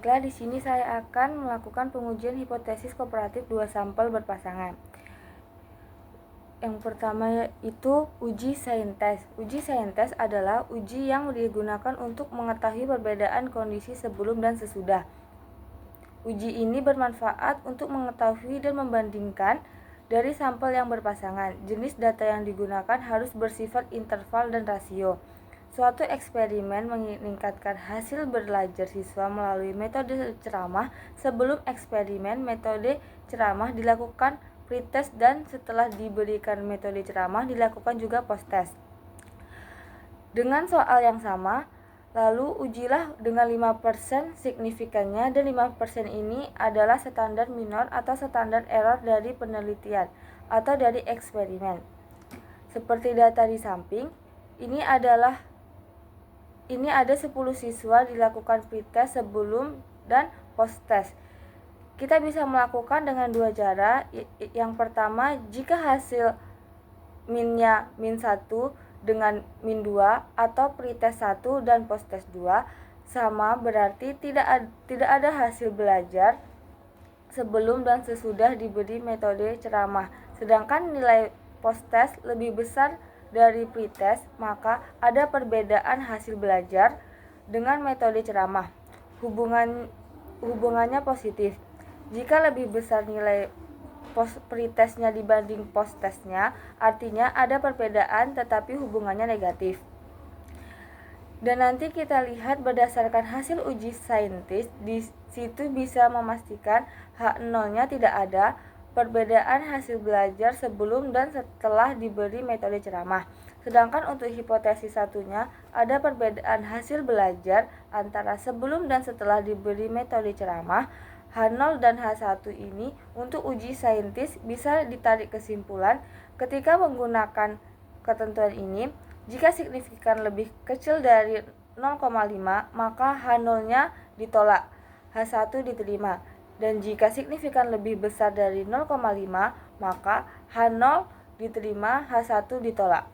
Baiklah, di sini saya akan melakukan pengujian hipotesis kooperatif dua sampel berpasangan. Yang pertama itu uji saintes. Uji saintes adalah uji yang digunakan untuk mengetahui perbedaan kondisi sebelum dan sesudah. Uji ini bermanfaat untuk mengetahui dan membandingkan dari sampel yang berpasangan. Jenis data yang digunakan harus bersifat interval dan rasio. Suatu eksperimen meningkatkan hasil belajar siswa melalui metode ceramah. Sebelum eksperimen, metode ceramah dilakukan pretest dan setelah diberikan metode ceramah dilakukan juga posttest. Dengan soal yang sama, lalu ujilah dengan 5% signifikannya, dan 5% ini adalah standar minor atau standar error dari penelitian atau dari eksperimen. Seperti data di samping, ini ada 10 siswa dilakukan pretest sebelum dan posttest. Kita bisa melakukan dengan dua cara. Yang pertama, jika hasil minnya min 1 dengan min 2 atau pretest 1 dan posttest 2 sama, berarti tidak ada hasil belajar sebelum dan sesudah diberi metode ceramah. Sedangkan nilai posttest lebih besar dari pretest, maka ada perbedaan hasil belajar dengan metode ceramah. Hubungannya positif. Jika lebih besar nilai pretestnya dibanding posttestnya, artinya ada perbedaan tetapi hubungannya negatif. Dan nanti kita lihat berdasarkan hasil uji saintis, di situ bisa memastikan H0-nya tidak ada perbedaan hasil belajar sebelum dan setelah diberi metode ceramah. Sedangkan untuk hipotesis satunya, ada perbedaan hasil belajar antara sebelum dan setelah diberi metode ceramah. H0 dan H1 ini untuk uji saintis bisa ditarik kesimpulan ketika menggunakan ketentuan ini. Jika signifikan lebih kecil dari 0,5, maka H0-nya ditolak, H1 diterima. Dan jika signifikan lebih besar dari 0,5, maka H0 diterima, H1 ditolak.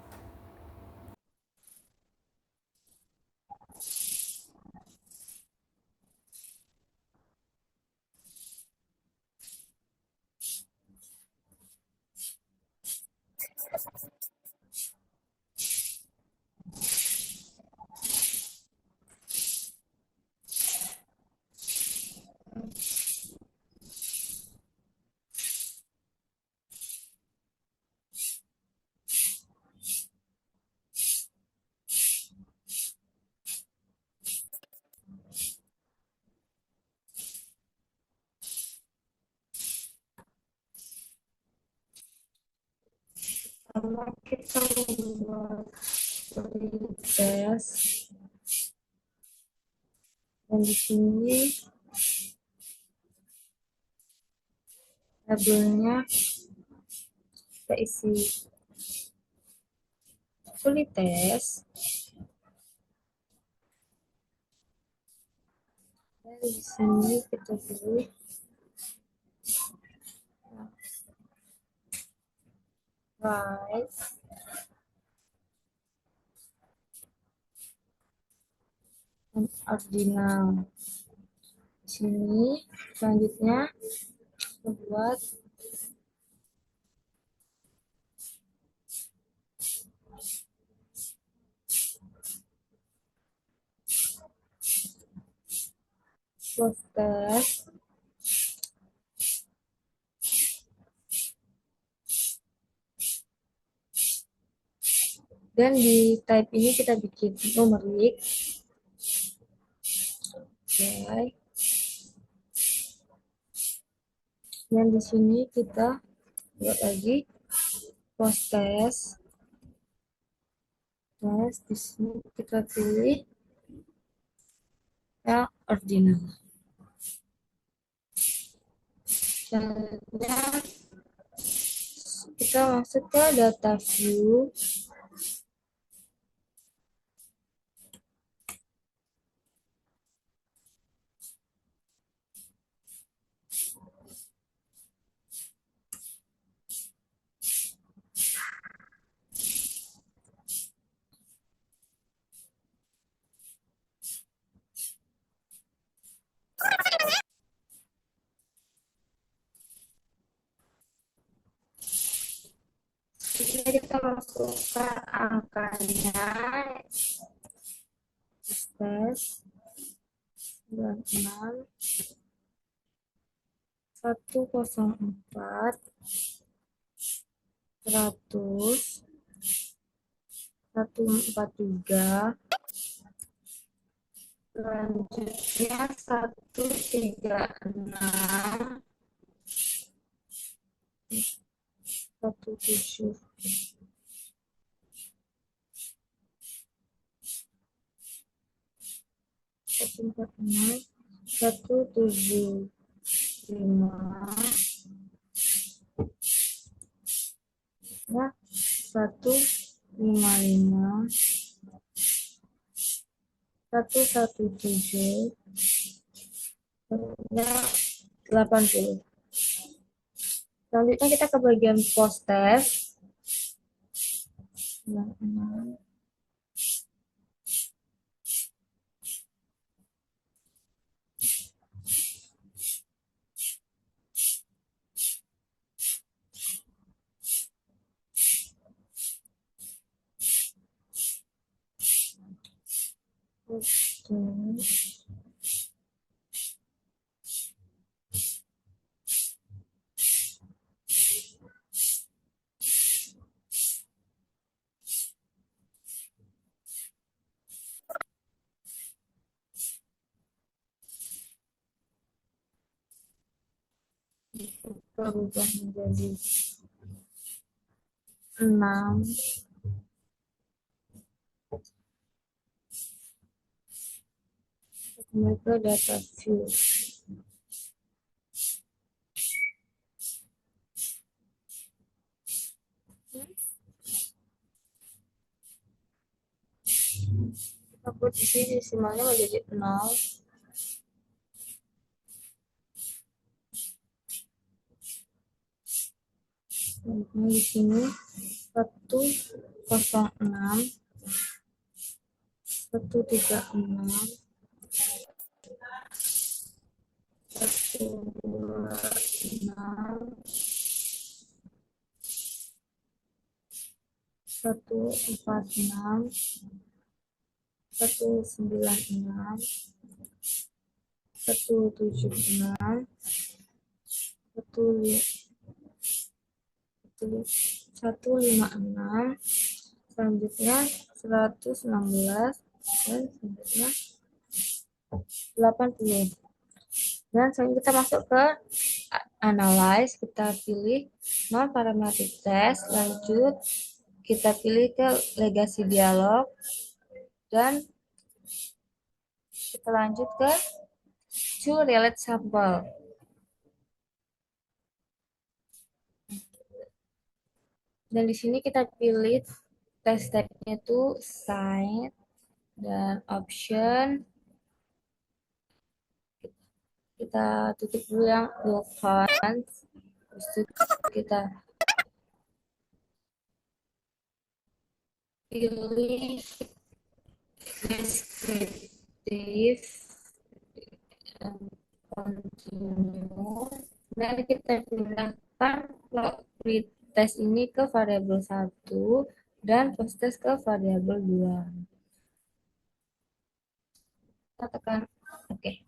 Karena kita membuat tes, dan di sini tabelnya kita isi fully test, dan di sini kita pilih right dan ordinal. Di sini selanjutnya membuat posttest, dan di type ini kita bikin numerik. Okay. Dan di sini kita buat lagi posttest. Terus di sini kita pilih yang ordinal. Selanjutnya kita masuk ke data view. Jadi kita masukkan angkanya tes 96 104 100 143 selanjutnya 136 17 146 175 ya 155 117 ya 80. Selanjutnya kita ke bagian post test. 96 berubah menjadi 6. Kembali ke data view. Aku di sini desimalnya menjadi 0. Nah, di sini 106 136 126 146 196 176 156 selanjutnya 116 dan selanjutnya 80. Dan selanjutnya kita masuk ke analyze, kita pilih non parametric test, lanjut kita pilih ke legacy dialog dan kita lanjut ke to relate sample. Dan di sini kita pilih test type-nya itu site dan option. Kita tutup dulu yang low funds. Terus kita pilih deskriptif continue dan kita pindahkan pretest ini ke variabel 1 dan posttest ke variabel 2. Kita tekan oke.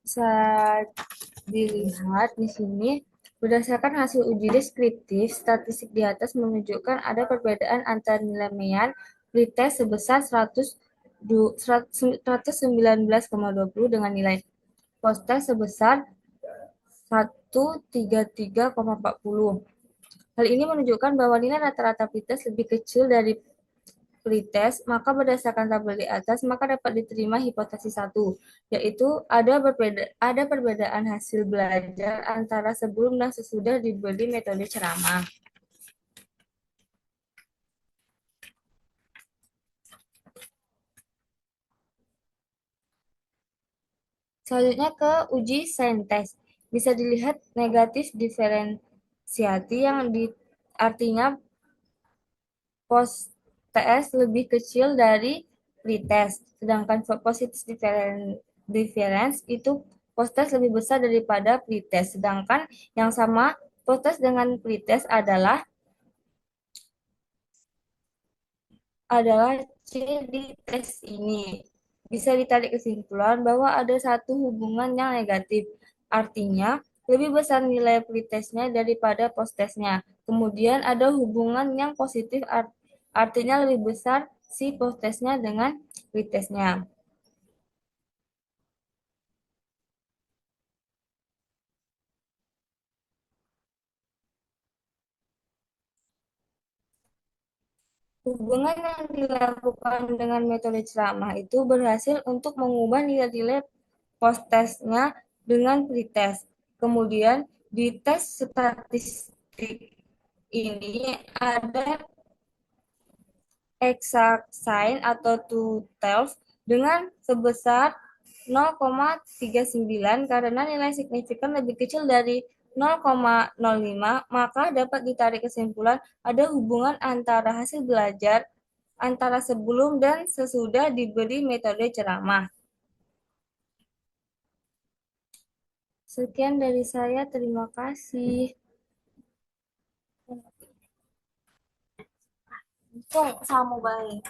Bisa dilihat di sini berdasarkan hasil uji deskriptif, statistik di atas menunjukkan ada perbedaan antara nilai mean pretest sebesar 119,20 dengan nilai posttest sebesar 133,40. Hal ini menunjukkan bahwa nilai rata-rata pretest lebih kecil dari pretest, maka berdasarkan tabel di atas, maka dapat diterima hipotesis satu, yaitu ada perbedaan hasil belajar antara sebelum dan sesudah diberi metode ceramah. Selanjutnya ke uji saintes. Bisa dilihat negatif diferensiasi yang artinya post TS lebih kecil dari pretest, sedangkan positive difference itu post-test lebih besar daripada pretest, sedangkan yang sama post-test dengan pretest adalah C di tes ini. Bisa ditarik kesimpulan bahwa ada satu hubungan yang negatif, artinya lebih besar nilai pretestnya daripada post-testnya. Kemudian ada hubungan yang positif, artinya lebih besar si post-testnya dengan pretestnya. Hubungan yang dilakukan dengan metode ceramah itu berhasil untuk mengubah nilai-nilai post-testnya dengan pretest. Kemudian di tes statistik ini ada exact sign atau two-twelve dengan sebesar 0,39 karena nilai signifikan lebih kecil dari 0,05, maka dapat ditarik kesimpulan ada hubungan antara hasil belajar antara sebelum dan sesudah diberi metode ceramah. Sekian dari saya, terima kasih. Untung sama baik.